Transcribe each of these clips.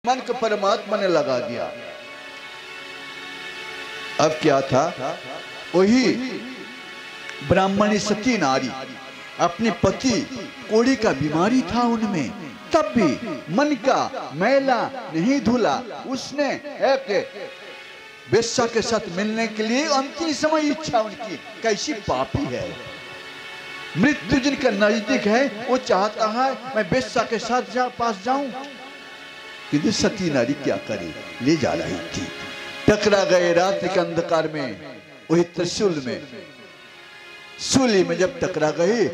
मन को परमात्मा ने लगा दिया। अब क्या था, वही ब्राह्मणी सती नारी, अपने पति कोड़ी का बीमारी था उनमें, तब भी मन का मैला नहीं धुला। उसने एक वेश्या के साथ मिलने के लिए अंतिम समय इच्छा उनकी, कैसी पापी है। मृत्यु जिनका नजदीक है वो चाहता है मैं वेश्या के साथ पास जाऊं, किंतु सती नारी क्या करे, ले जा रही थी। टकरा गए रात के अंधकार में, वही त्रिशूल में, सूली में जब टकरा गए,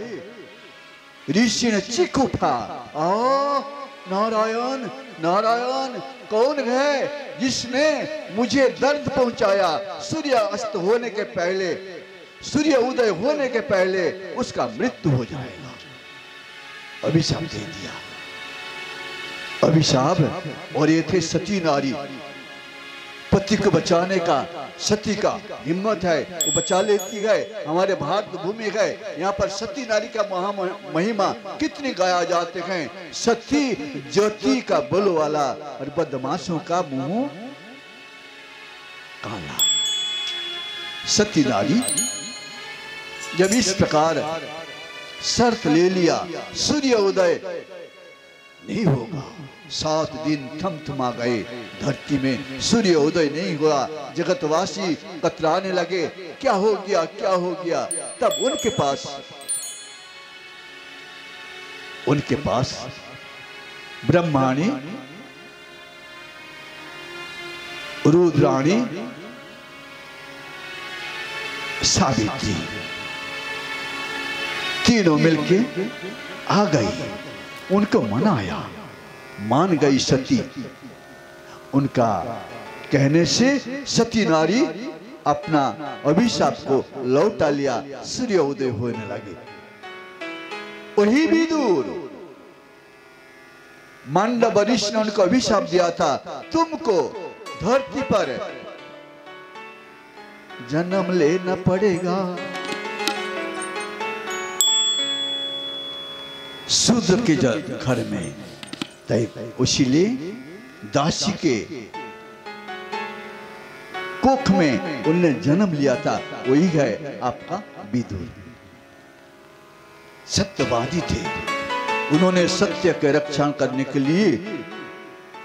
ऋषि ने चीख उठा, नारायण नारायण, कौन है जिसने मुझे दर्द पहुंचाया। सूर्य अस्त होने के पहले, सूर्य उदय होने के पहले उसका मृत्यु हो जाएगा। अभिशाप दे दिया, अभिशाप। और ये थे सती नारी, पति को बचाने का सती का हिम्मत है, वो बचा लेती है। हमारे भारत भूमि है, यहाँ पर सती नारी का महिमा कितनी गाया जाते हैं। सती ज्योति का बल वाला और बदमाशों का मुंह काला। सती नारी जब इस प्रकार शर्त ले लिया, सूर्य उदय नहीं होगा, 7 दिन थमथमा गए धरती में, सूर्य उदय नहीं हुआ। जगतवासी कतराने लगे, क्या हो गया क्या हो गया। तब उनके पास ब्रह्माणी, रुद्राणी, सावित्री तीनों मिलके आ गई। उनको मनाया, मान गई सती। उनका कहने से सती नारी अपना अभिशाप को लौटा लिया, सूर्य उदय होने लगे। वही विदुर मांडव ऋषि ने उनको अभिशाप दिया था, तुमको धरती पर जन्म लेना पड़ेगा, शूद्र के घर में। इसीलिए दासी के कोख में उनने जन्म लिया था, वही है आपका विदुर। सत्यवादी थे, उन्होंने सत्य के रक्षा करने के लिए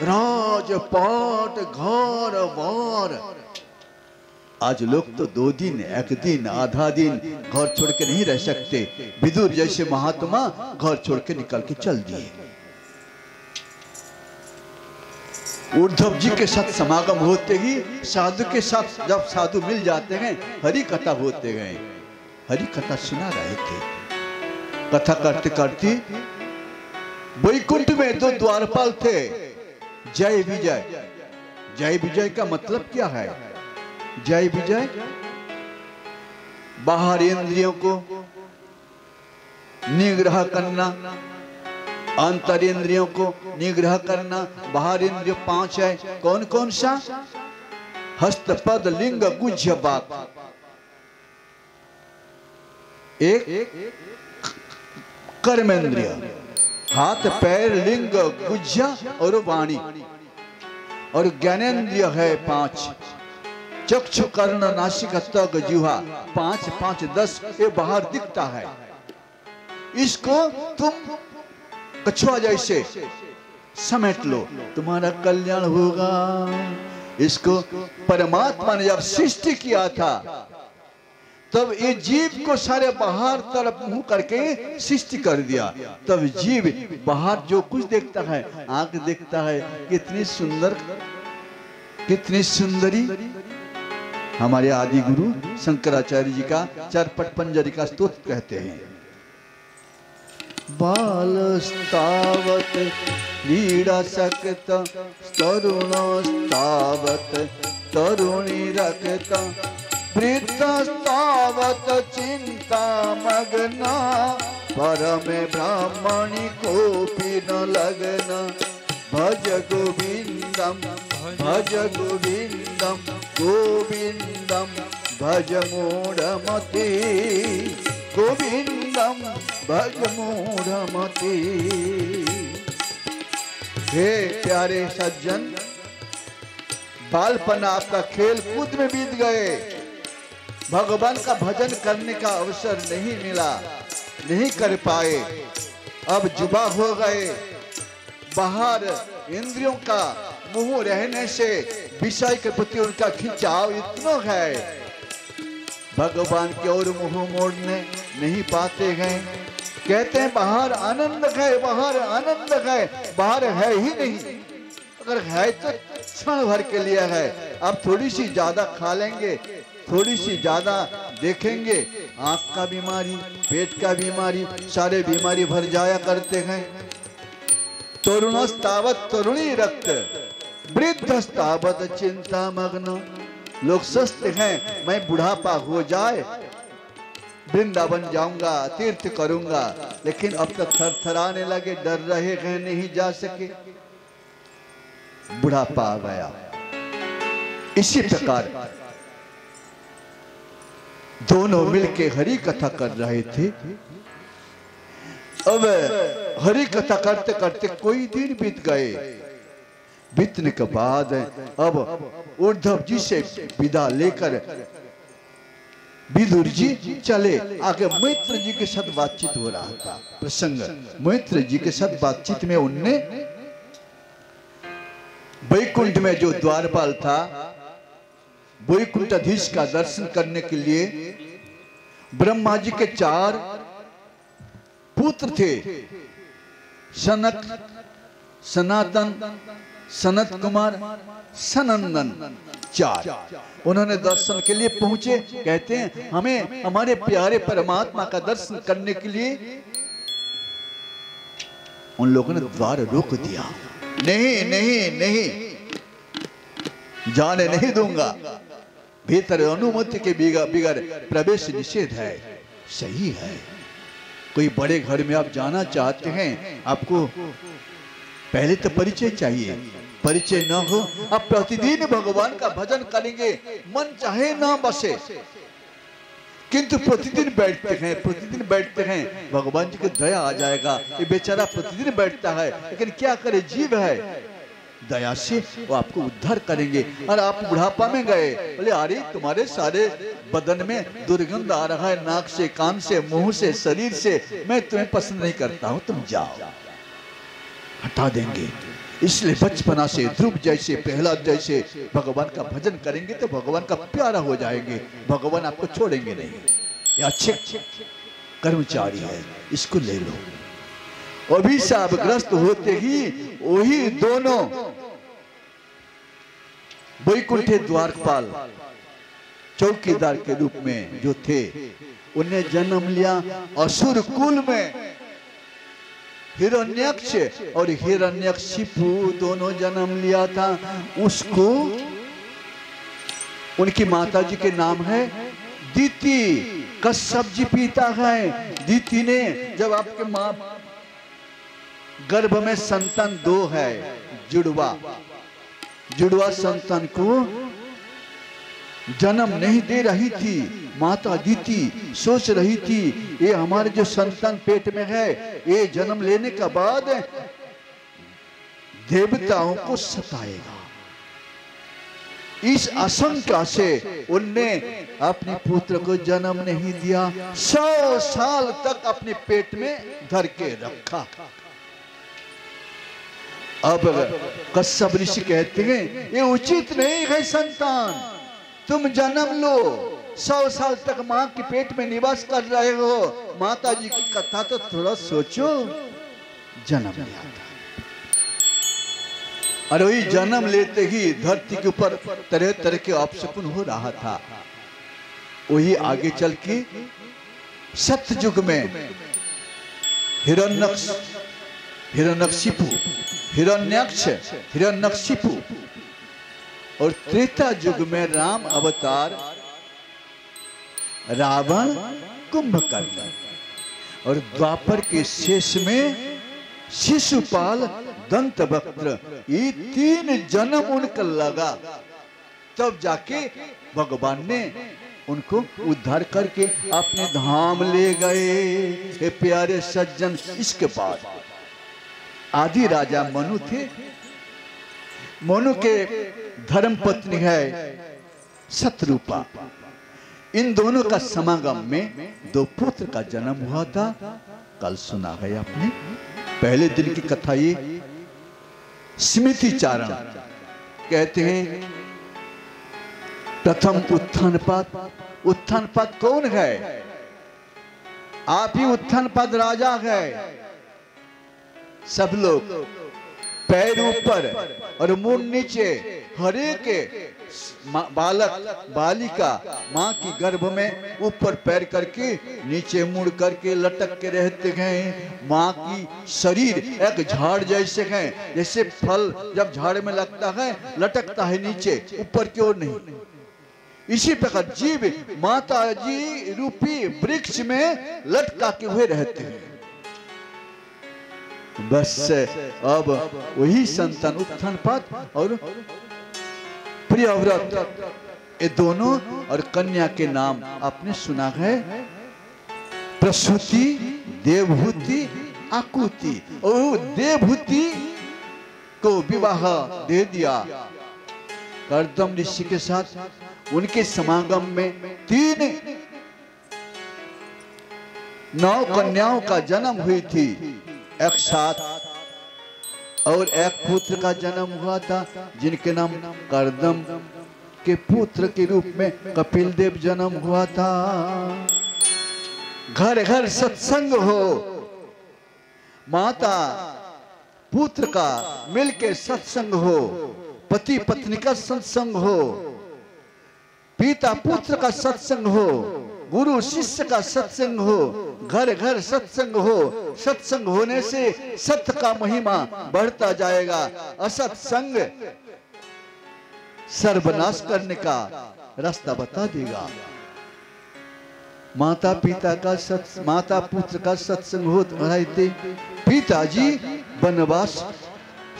राजपाट घर वार। आज लोग तो 2 दिन, 1 दिन, आधा दिन घर छोड़ के नहीं रह सकते। विदुर जैसे महात्मा घर छोड़ के निकल के चल दिए। उद्धव जी के साथ समागम होते ही साधु के साथ जब साधु मिल जाते हैं, हरि कथा होते गए, हरि कथा सुना रहे थे। कथा करते करते वैकुंठ में 2 द्वारपाल थे, जय विजय। जय विजय का मतलब क्या है? जय विजय बाहर इंद्रियों को निग्रह करना, अंतर इंद्रियों को निग्रह करना। बाहर इंद्रिय 5 है, कौन कौन सा? हस्त पद लिंग गुज्य बात। एक कर्मेंद्रिय, हाथ पैर लिंग गुज्य और वाणी। और ज्ञानेन्द्रिय है 5, चक्षु कर्ण नासिक त्वग जिह्वा। 5 5 10 ये बाहर दिखता है। इसको तुम कछुआ जैसे समेट लो, तुम्हारा कल्याण होगा। इसको परमात्मा ने जब सृष्टि किया था, तब ये जीव को सारे बाहर तरफ मुंह करके सृष्टि कर दिया। तब जीव बाहर जो कुछ देखता है, आंख देखता है, कितनी सुंदर, कितनी सुंदरी। हमारे आदि गुरु शंकराचार्य जी का चरपट पंजरी का स्तोत्र कहते हैं, बालस्तावत क्रीडासक्त तरुणस्तावत तरुणी रक्त वृद्धस्तावत चिंता मग्ना परमे ब्राह्मणी कोपी न लगना। भज गोविंदम भज गोविंदम गोविंदम भज मूढ़मते गोविंदम भज मूढ़मते। हे प्यारे सज्जन, बालपन आपका खेल कूद में बीत गए, भगवान का भजन करने का अवसर नहीं मिला, नहीं कर पाए। अब जुबा हो गए, बाहर इंद्रियों का मुंह रहने से विषय के प्रति उनका खिंचाव इतना है, भगवान की ओर मुंह मोड़ने नहीं पाते हैं। कहते हैं बाहर आनंद है, बाहर आनंद है, बाहर है ही नहीं। अगर है तो क्षण भर के लिए है। अब थोड़ी सी ज्यादा खा लेंगे, थोड़ी सी ज्यादा देखेंगे, आंख का बीमारी, पेट का बीमारी, सारे बीमारी भर जाया करते हैं। तरुणस्तावत तरुणी रक्त, वृद्धस्तावत चिंता मग्न। लोग सोचते हैं मैं बुढ़ापा हो जाए वृंदावन जाऊंगा, तीर्थ करूंगा, लेकिन अब तक थरथराने लगे, डर रहे हैं, नहीं जा सके, बुढ़ापा आ गया। इसी प्रकार दोनों मिलके हरि कथा कर रहे थे। अब हरि कथा करते करते कोई दिन बीत गए। बीतने के बाद अब उद्धव जी से विदा लेकर विदुर जी चले। आगे मैत्र जी के साथ बातचीत हो रहा था। प्रसंग मैत्र जी के साथ बातचीत में उनने वैकुंठ में जो द्वारपाल था, वैकुंठाधीश का दर्शन करने के लिए ब्रह्मा जी के 4 पुत्र थे, सनक, सनातन, सनत कुमार, सनंदन, 4। उन्होंने दर्शन के लिए पहुंचे। कहते हैं हमें हमारे प्यारे परमात्मा का दर्शन करने के लिए उन लोगों ने द्वार रोक दिया। नहीं नहीं नहीं, जाने नहीं दूंगा, भीतर अनुमति के बिगर प्रवेश निषेध है। सही है, कोई बड़े घर में आप जाना चाहते हैं, आपको पहले तो परिचय चाहिए। परिचय न हो, आप प्रतिदिन भगवान का भजन करेंगे, मन चाहे ना बसे, किंतु प्रतिदिन बैठते हैं, भगवान जी की दया आ जाएगा। ये बेचारा प्रतिदिन बैठता है, लेकिन क्या करे, जीव है, दया से वो आपको उद्धार करेंगे। और आप बुढ़ापा में गए, बोले अरे तुम्हारे सारे बदन में दुर्गंध आ रहा है, नाक से, कान से, मुंह से, शरीर से, मैं तुम्हें पसंद नहीं करता हूं, तुम जाओ, हटा देंगे। इसलिए बचपना से ध्रुव जैसे, प्रहलाद जैसे भगवान का भजन करेंगे तो भगवान का प्यारा हो जाएंगे, भगवान आपको छोड़ेंगे नहीं। ये अच्छे कर्मचारी है, इसको ले लो। अभिशापग्रस्त होते ही वही दोनों वैकुंठ द्वारपाल चौकीदार के रूप में जो थे, उन्हें जन्म लिया असुर कुल में। हिरण्यक्ष और हिरण्यकशिपु दोनों जन्म लिया था। उसको उनकी माता जी के नाम है दीति। कश्यप जी पिता है। दीति ने जब आपके मां गर्भ में संतान 2 है, जुड़वा संतान को जन्म नहीं दे रही थी, माता दीति सोच रही थी ये हमारे जो संतान पेट में है, ये जन्म लेने के बाद देवताओं को सताएगा। इस आशंका से उनने अपने पुत्र को जन्म नहीं दिया। 100 साल तक अपने पेट में धर के रखा। अब कश्यप ऋषि कहते हैं ये उचित नहीं है संतान, तुम जन्म लो। 100 साल तक मां के पेट में निवास कर रहे हो, माता जी की कथा तो थोड़ा सोचो। जन्म लिया था, और वही जन्म लेते ही धरती के ऊपर तरह तरह के अपशकुन हो रहा था। वही आगे चल के सतयुग में हिरण्यकशिपु और त्रेता युग में राम अवतार रावण, कुंभकर्ण, और द्वापर के शेष में शिशुपाल, दंतवक्त्र, ये 3 जन्म उनका लगा। तब जाके भगवान ने उनको उद्धार करके अपने धाम ले गए। हे प्यारे सज्जन, इसके बाद आदि राजा मनु थे। मनु के धर्म पत्नी है शतरूपा। इन दोनों का समागम में दो पुत्र का जन्म हुआ था। कल सुना है आपने। पहले दिन की कथा ये स्मृति चारण कहते हैं। प्रथम उत्थानपाद। उत्थानपाद कौन है? आप ही उत्थानपाद राजा है। सब लोग पैर ऊपर और मुंह नीचे, हरे के बालक बालिका माँ की गर्भ में ऊपर पैर करके नीचे मुड़ करके लटक के रहते हैं। माँ की शरीर एक झाड़ जैसे है, जैसे फल जब झाड़ में लगता है लटकता है नीचे, ऊपर की ओर नहीं। इसी प्रकार जीव माता जी रूपी वृक्ष में लटका के हुए रहते हैं। बस अब वही संतान उत्थानपाद और प्रियव्रत, ये दोनों और कन्या के नाम आपने सुना है। प्रसूति, देवहूति, आकुति। और देवहूति को विवाह दे दिया कर्दम ऋषि के साथ। उनके समागम में 3 9 कन्याओं का जन्म हुई थी एक साथ, और एक पुत्र का जन्म हुआ था जिनके नाम कर्दम के पुत्र के रूप में कपिल देव जन्म हुआ था। घर घर सत्संग हो, माता पुत्र का मिलके सत्संग हो, पति पत्नी का सत्संग हो, पिता पुत्र का सत्संग हो, गुरु शिष्य का सत्संग हो, घर घर सत्संग हो। सत्संग होने से सत्य का महिमा बढ़ता जाएगा। असत्संग सर्वनाश करने का रास्ता बता देगा। माता पिता का माता पुत्र का सत्संग हो रहे थे। पिताजी वनवास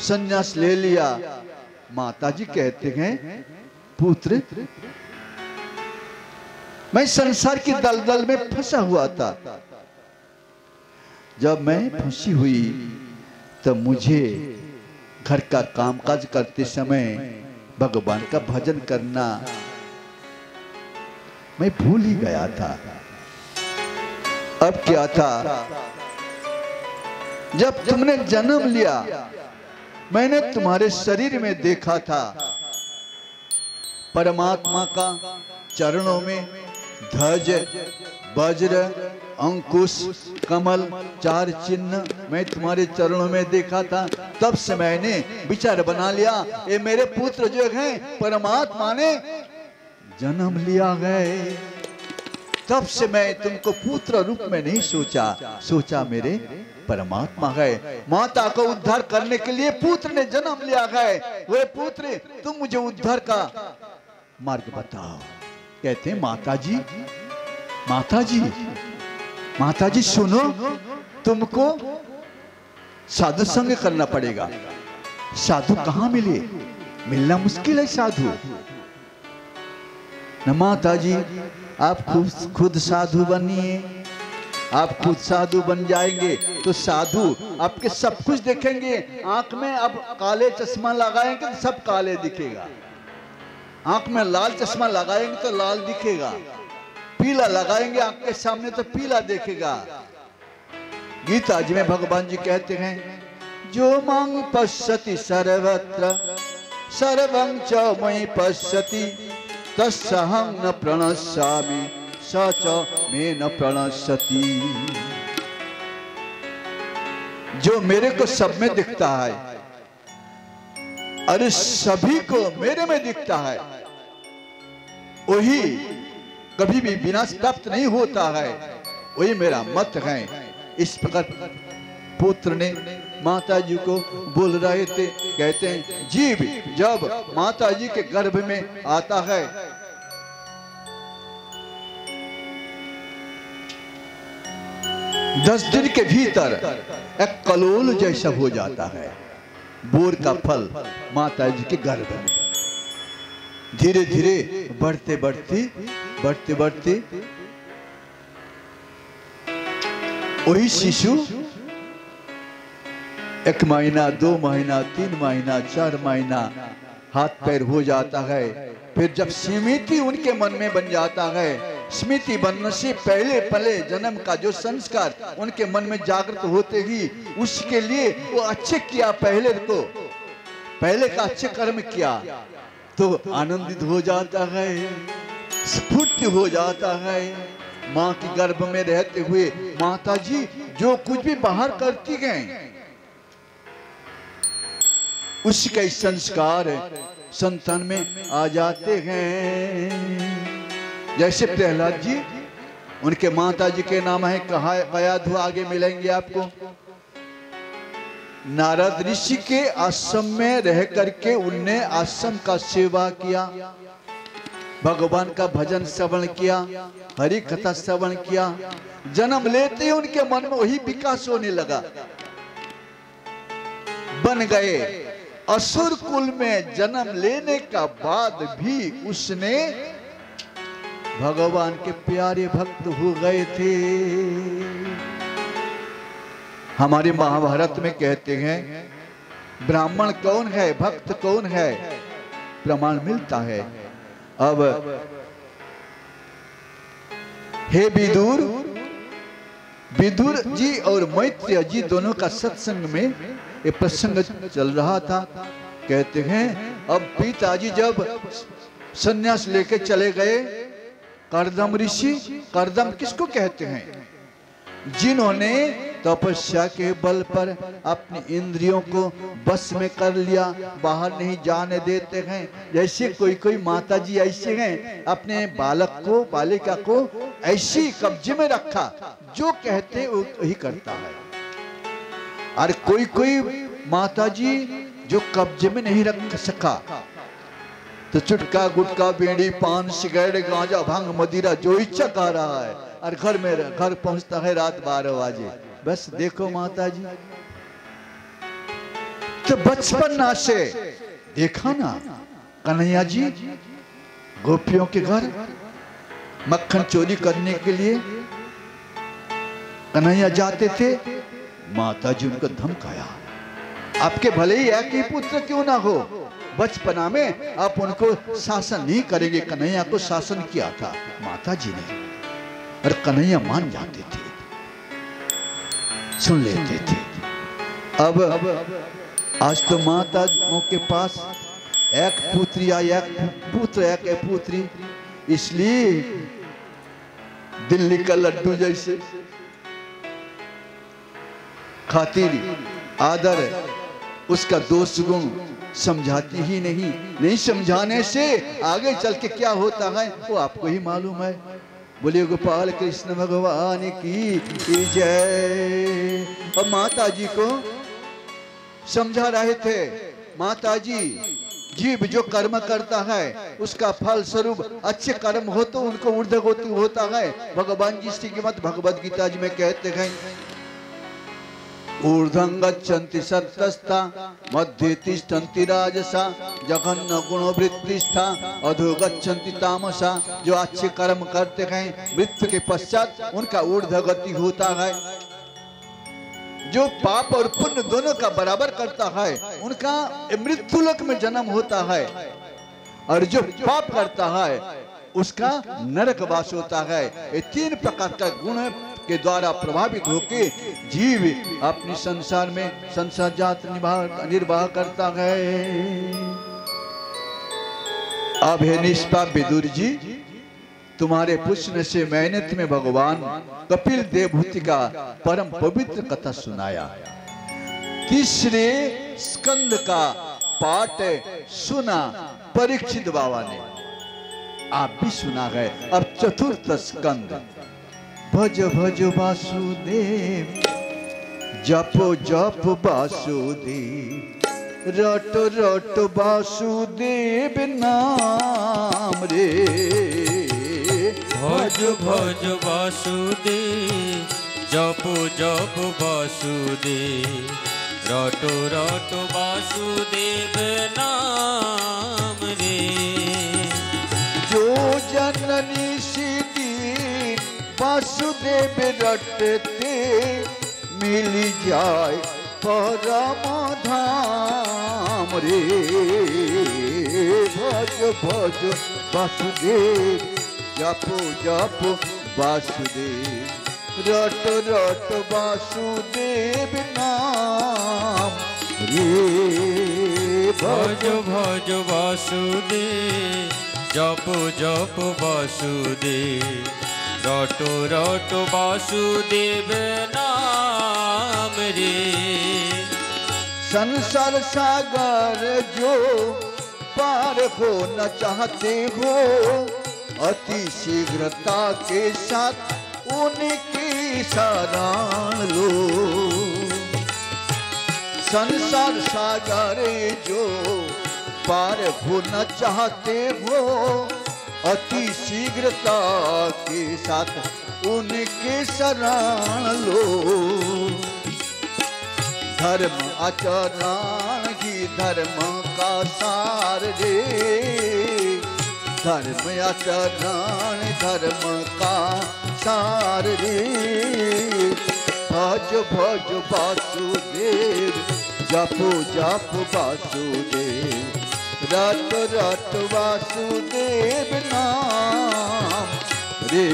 संन्यास ले लिया। माताजी कहते हैं पुत्र मैं संसार की दलदल में फंसा हुआ था। जब मैं फंसी हुई तब मुझे घर का कामकाज करते समय भगवान का भजन करना मैं भूल ही गया था। अब क्या था, जब तुमने जन्म लिया मैंने तुम्हारे शरीर में देखा था परमात्मा का चरणों में ध्वज, वज्र, अंकुश, कमल 4 चिन्ह मैं तुम्हारे चरणों में देखा था। तब से मैंने विचार बना लिया ये मेरे पुत्र जो हैं परमात्मा ने जन्म लिया है। तब से मैं तुमको पुत्र रूप में नहीं सोचा मेरे परमात्मा है। माता को उद्धार करने के लिए पुत्र ने जन्म लिया है। वे पुत्र तुम मुझे उद्धार का मार्ग बताओ। कहते हैं माता जी सुनो, तुमको साधु संग करना पड़ेगा। साधु कहाँ मिले? मिलना मुश्किल है साधु। न माता जी आप खुद साधु बनिए। आप खुद साधु बन जाएंगे तो साधु आपके सब कुछ देखेंगे। आंख में अब काले चश्मा लगाएंगे तो सब काले दिखेगा। आंख में लाल चश्मा लगाएंगे तो लाल दिखेगा। पीला लगाएंगे आंख के सामने तो पीला देखेगा। गीता जी में भगवान जी कहते हैं जो मांग पश्यति सर्वत्र सर्वं च मयि पश्यति तस्सहं न प्रणश्यामि स च मे न प्रणश्यति। जो मेरे को सब में दिखता है, अरे सभी को मेरे में दिखता है, वही कभी भी विनाश प्राप्त नहीं होता है। वही मेरा मत है। इस प्रकार पुत्र ने माता जी को बोल रहे थे। कहते हैं जीव जब माता जी के गर्भ में आता है दस दिन के भीतर एक कलोल जैसा हो जाता है। बोर का फल माता जी के गर्भ में धीरे धीरे बढ़ते बढ़ते वही शिशु 1 महीना, 2 महीना, 3 महीना, 4 महीना हाथ पैर हो जाता है। फिर जब स्मृति उनके मन में बन जाता है, स्मृति बनने से पहले पहले जन्म का जो संस्कार उनके मन में जागृत होते ही उसके लिए वो अच्छे किया, पहले का अच्छे कर्म किया तो आनंदित हो जाता है, स्फूर्ति हो जाता है। माँ के गर्भ में रहते हुए माता जी जो कुछ भी बाहर करती गए उसके संस्कार संतान में आ जाते हैं। जैसे प्रहलाद जी, उनके माता जी के नाम है कयाधु, आगे मिलेंगे आपको। नारद ऋषि के आश्रम में रह करके उनने आश्रम का सेवा किया, भगवान का भजन श्रवण किया, हरि कथा श्रवण किया। जन्म लेते ही उनके मन में वही विकास होने लगा, बन गए। असुर कुल में जन्म लेने का बाद भी उसने भगवान के प्यारे भक्त हो गए थे। हमारे महाभारत में कहते हैं ब्राह्मण कौन है, भक्त कौन है, प्रमाण मिलता है। अब हे विदुर, विदुर जी और मैत्रेय जी दोनों का सत्संग में ये प्रसंग चल रहा था। कहते हैं अब पिताजी जब सन्यास लेके चले गए, कर्दम ऋषि, कर्दम किसको कहते हैं, जिन्होंने तपस्या के बल पर अपनी इंद्रियों को बस में कर लिया, बाहर नहीं जाने देते हैं। जैसे कोई कोई माता जी ऐसे हैं, अपने बालक को, बालिका को ऐसी कब्जे में रखा, जो कहते वो ही करता है। और कोई कोई माता जी जो कब्जे में नहीं रख सका तो चुटका गुटका बीड़ी पान सिगरेट गांजा भांग मदिरा जो इच्छा खा रहा है, और घर पहुंचता है रात 12 बजे। बस देखो माता जी, तो बचपन से देखा ना, कन्हैया जी गोपियों के घर मक्खन चोरी करने के लिए कन्हैया जाते थे, माता जी उनको धमकाया, आपके भले ही एक ही पुत्र क्यों ना हो, बचपना में आप उनको शासन नहीं करेंगे। कन्हैया को शासन किया था माता जी ने, और कन्हैया मान जाते थे, सुन लेते थे। अब आज तो माता के पास एक पुत्री या एक पुत्र, एक पुत्री, इसलिए दिल्ली का लड्डू जैसे खातिर आदर, उसका दोष गुण समझाती ही नहीं समझाने से आगे चल के क्या होता है वो आपको ही मालूम है। बोलिए गोपाल कृष्ण भगवान की जय। और माता जी को समझा रहे थे, माता जी जीव जो कर्म करता है उसका फल स्वरूप अच्छे कर्म हो तो उनको ऊर्ध्वगति होता है। भगवान जी श्रीमद् भगवद गीता जी में कहते हैं ऊर्ध्वं गच्छन्ति सत्तस्था मध्ये तिष्ठन्ति राजसा जघन्य गुणवृत्तिस्था अधो गच्छन्ति तामसा। जो अच्छे कर्म करते हैं मृत्यु के पश्चात उनका ऊर्ध्व गति होता है। जो पाप और पुण्य दोनों का बराबर करता है उनका मृत्यु लोक में जन्म होता है, और जो पाप करता है उसका नरक वास होता है। ये 3 प्रकार का गुण के द्वारा प्रभावित होके जीव अपनी संसार में संसार जात निर्वाह करता है। अब हे निष्पाप विदुर जी, तुम्हारे पूछने से मैंने तुम्हें भगवान कपिल देवहूति का परम पवित्र कथा सुनाया। 3रे स्कंद का पाठ सुना परीक्षित बाबा ने, आप भी सुना है। अब 4th स्कंद, भज भज वासुदेव जपो जप वासुदेव, रट रट वासुदेव नाम रे। भज भज वासुदेव जपो जप वासुदेव, रट रट वासुदेव नाम रे। जो जननी सीधी वासुदेव रटते मिल जाए परम धाम रे। भज भज वासुदेव जप जप वासुदेव, रट रट वासुदेव नाम रे। भज भज वासुदेव जप जप वासुदेव, रट रट वासुदेव नाम रे। संसार सागर जो पार हो न चाहते हो, अति शीघ्रता के साथ उनकी शरण लो। संसार सागर जो पार होना चाहते हो, अति शीघ्रता के साथ उनके शरण लो। धर्म आचरण ही धर्म का सार रे। धर्म आचरण धर्म का सार रे। भज भज वासुदेव जप जप वासुदेव, रट रट वासुदेव नाम रे।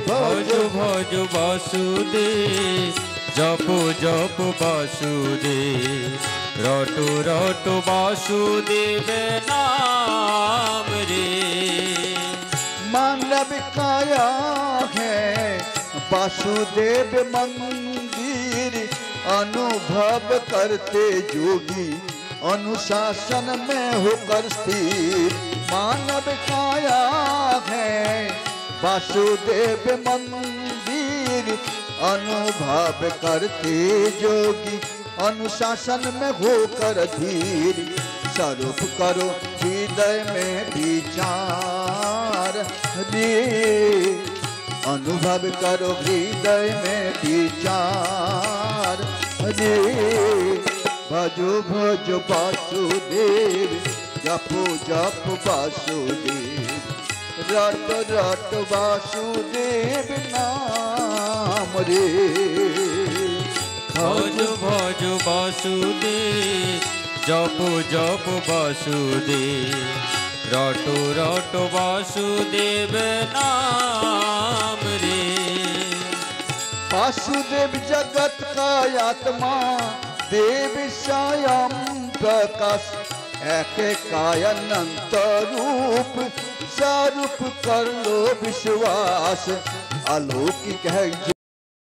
भज भज वासुदेव जप जप वासुदेव, रट रट वासुदेव नाम रे। मानव काया है वासुदेव मंदिर, अनुभव करते जोगी अनुशासन में होकर स्थिर। मानव काया है वासुदेव मंदिर, अनुभव करते जोगी अनुशासन में होकर धीर। स्वरूप करो हृदय में विचार रे। अनुभव करो हृदय में विचार रे। भजो भजो वासुदेव जपो जप वासुदेव, रट रट वासुदेव नाम रे। भज भज वासुदेव जप जप वासुदेव, रट रट वासुदेव नाम रे। वासुदेव जगत का आत्मा, देव स्वयं प्रकाश, एक काय अनंत रूप, स्वरूप कर लो विश्वास। अलौकिक है